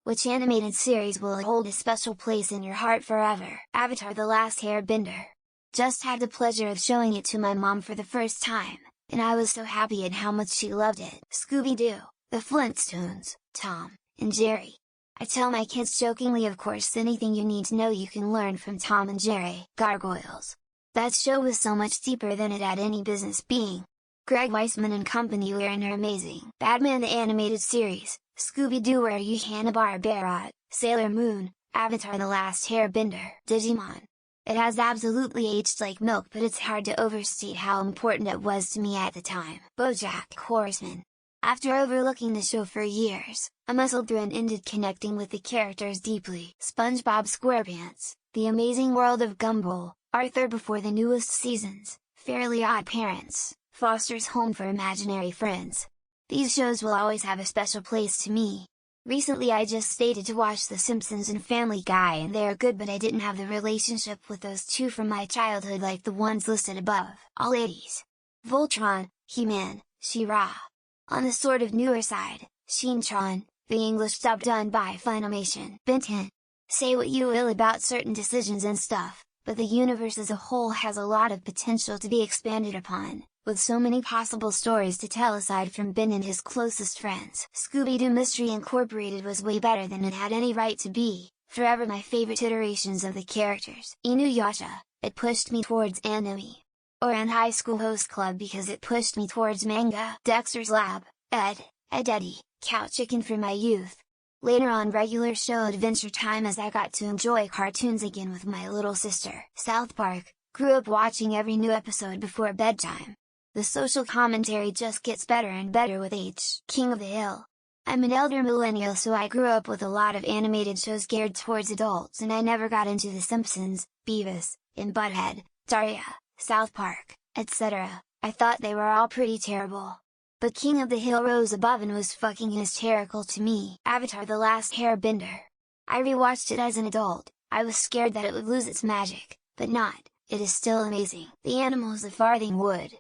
Which animated series will hold a special place in your heart forever? Avatar: The Last Airbender. Just had the pleasure of showing it to my mom for the first time, and I was so happy at how much she loved it. Scooby-Doo, The Flintstones, Tom and Jerry. I tell my kids jokingly, of course, anything you need to know you can learn from Tom and Jerry. Gargoyles. That show was so much deeper than it had any business being. Greg Weisman and company were amazing. Batman the Animated Series, Scooby-Doo, Where Are You, Hanna-Barbera, Sailor Moon, Avatar: The Last Airbender. Digimon. It has absolutely aged like milk, but it's hard to overstate how important it was to me at the time. BoJack Horseman. After overlooking the show for years, I muscled through and ended connecting with the characters deeply. SpongeBob SquarePants, The Amazing World of Gumball, Arthur before the newest seasons, Fairly Odd Parents, Foster's Home for Imaginary Friends. These shows will always have a special place to me. Recently I just started to watch The Simpsons and Family Guy, and they are good, but I didn't have the relationship with those two from my childhood like the ones listed above. All 80s. Voltron, He-Man, She-Ra. On the sort of newer side, Shin-Chan, the English dub done by Funimation. Ben 10. Say what you will about certain decisions and stuff, but the universe as a whole has a lot of potential to be expanded upon, with so many possible stories to tell aside from Ben and his closest friends. Scooby-Doo Mystery Incorporated was way better than it had any right to be, forever my favorite iterations of the characters. Inuyasha, it pushed me towards anime. And High School Host Club because it pushed me towards manga. Dexter's Lab, Ed, Eddie, Cow Chicken for my youth. Later on regular show Adventure Time as I got to enjoy cartoons again with my little sister. South Park, grew up watching every new episode before bedtime. The social commentary just gets better and better with age. King of the Hill. I'm an elder millennial, so I grew up with a lot of animated shows geared towards adults, and I never got into The Simpsons, Beavis, and Butthead, Daria, South Park, etc. I thought they were all pretty terrible. But King of the Hill rose above and was fucking hysterical to me. Avatar: The Last Airbender. I rewatched it as an adult. I was scared that it would lose its magic, but not, it is still amazing. The Animals of Farthing Wood.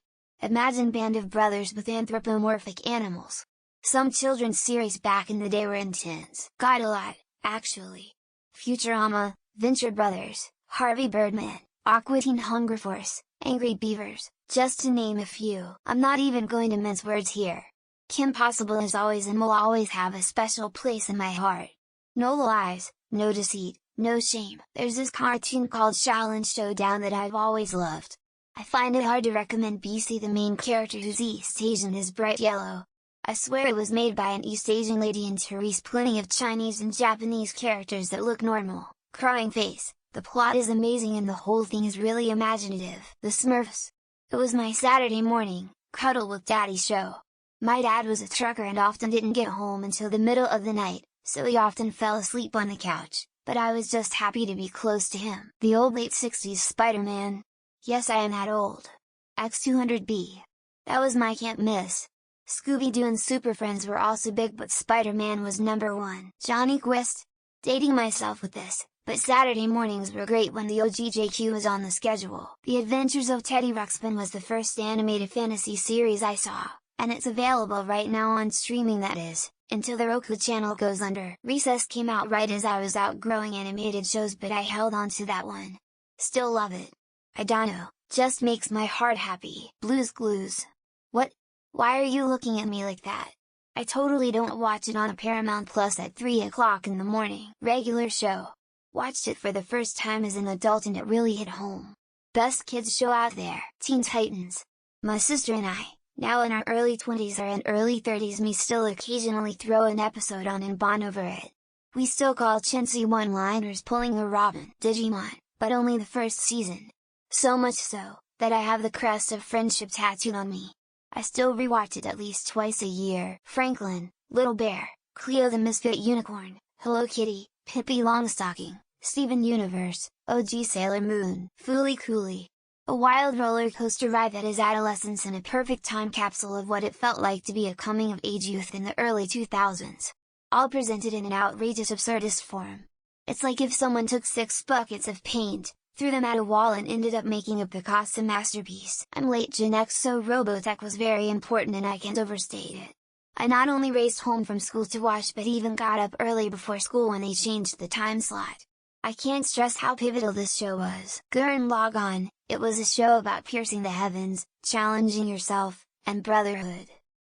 Imagine band of brothers with anthropomorphic animals. Some children's series back in the day were intense. Got a lot, actually. Futurama, Venture Brothers, Harvey Birdman, Aqua Teen Hunger Force, Angry Beavers, just to name a few. I'm not even going to mince words here. Kim Possible is always and will always have a special place in my heart. No lies, no deceit, no shame. There's this cartoon called Shaolin Showdown that I've always loved. I find it hard to recommend BC. The main character, who's East Asian, is bright yellow. I swear it was made by an East Asian lady, and Therese plenty of Chinese and Japanese characters that look normal. Crying face. The plot is amazing and the whole thing is really imaginative. The Smurfs. It was my Saturday morning, cuddle with daddy show. My dad was a trucker and often didn't get home until the middle of the night, so he often fell asleep on the couch, but I was just happy to be close to him. The old late 60s Spider-Man. Yes, I am that old. X200B. That was my can't miss. Scooby-Doo and Super Friends were also big, but Spider-Man was number one. Johnny Quest. Dating myself with this, but Saturday mornings were great when the OGJQ was on the schedule. The Adventures of Teddy Ruxpin was the first animated fantasy series I saw, and it's available right now on streaming, that is, until the Roku channel goes under. Recess came out right as I was outgrowing animated shows, but I held on to that one. Still love it. I dunno, just makes my heart happy. Blue's Clues. What? Why are you looking at me like that? I totally don't watch it on a Paramount Plus at 3 o'clock in the morning. Regular show. Watched it for the first time as an adult and it really hit home. Best kids show out there. Teen Titans. My sister and I, now in our early 20s or in early 30s, me still occasionally throw an episode on and bond over it. We still call chintzy one-liners pulling a Robin. Digimon, but only the first season. So much so, that I have the crest of friendship tattooed on me. I still rewatch it at least twice a year. Franklin, Little Bear, Cleo the Misfit Unicorn, Hello Kitty, Pippi Longstocking, Steven Universe, OG Sailor Moon. Fooly Cooly. A wild roller coaster ride that is adolescence and a perfect time capsule of what it felt like to be a coming-of-age youth in the early 2000s. All presented in an outrageous absurdist form. It's like if someone took 6 buckets of paint, threw them at a wall and ended up making a Picasso masterpiece. I'm late Gen X, so Robotech was very important and I can't overstate it. I not only raced home from school to watch but even got up early before school when they changed the time slot. I can't stress how pivotal this show was. Gurren Lagann, it was a show about piercing the heavens, challenging yourself, and brotherhood.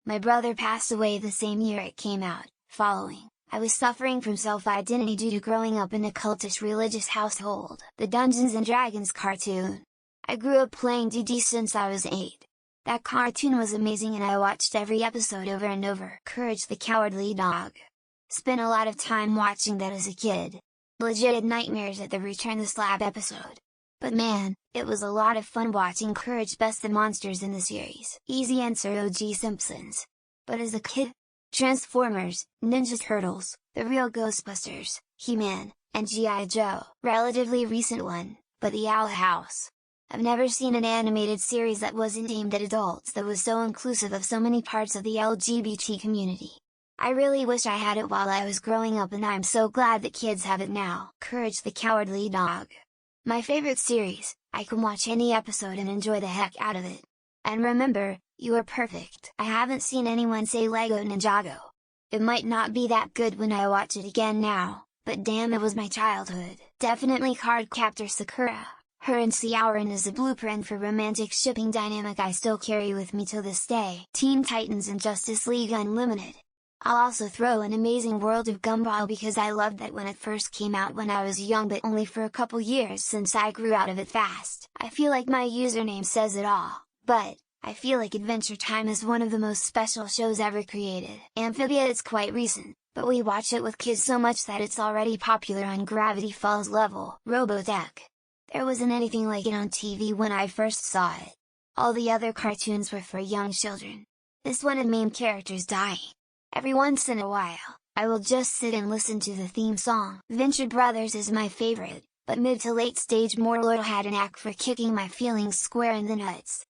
My brother passed away the same year it came out. Following, I was suffering from self-identity due to growing up in a cultish religious household. The Dungeons & Dragons cartoon. I grew up playing D&D since I was 8. That cartoon was amazing and I watched every episode over and over. Courage the Cowardly Dog. Spent a lot of time watching that as a kid. Legit had nightmares at the Return the Slab episode. But man, it was a lot of fun watching Courage best the monsters in the series. Easy answer: OG Simpsons. But as a kid, Transformers, Ninja Turtles, The Real Ghostbusters, He-Man, and G.I. Joe. Relatively recent one, but The Owl House. I've never seen an animated series that wasn't aimed at adults that was so inclusive of so many parts of the LGBT community. I really wish I had it while I was growing up and I'm so glad that kids have it now. Courage the Cowardly Dog. My favorite series, I can watch any episode and enjoy the heck out of it. And remember, you are perfect. I haven't seen anyone say Lego Ninjago. It might not be that good when I watch it again now, but damn, it was my childhood. Definitely Cardcaptor Sakura. Her and Xiaoran is a blueprint for romantic shipping dynamic I still carry with me till this day. Teen Titans and Justice League Unlimited. I'll also throw in Amazing World of Gumball because I loved that when it first came out when I was young, but only for a couple years since I grew out of it fast. I feel like my username says it all, but I feel like Adventure Time is one of the most special shows ever created. Amphibia, it's quite recent, but we watch it with kids so much that it's already popular on Gravity Falls level. Robotech. There wasn't anything like it on TV when I first saw it. All the other cartoons were for young children. This one had main characters dying. Every once in a while, I will just sit and listen to the theme song. Venture Brothers is my favorite, but mid to late stage Morlord had an knack for kicking my feelings square in the nuts.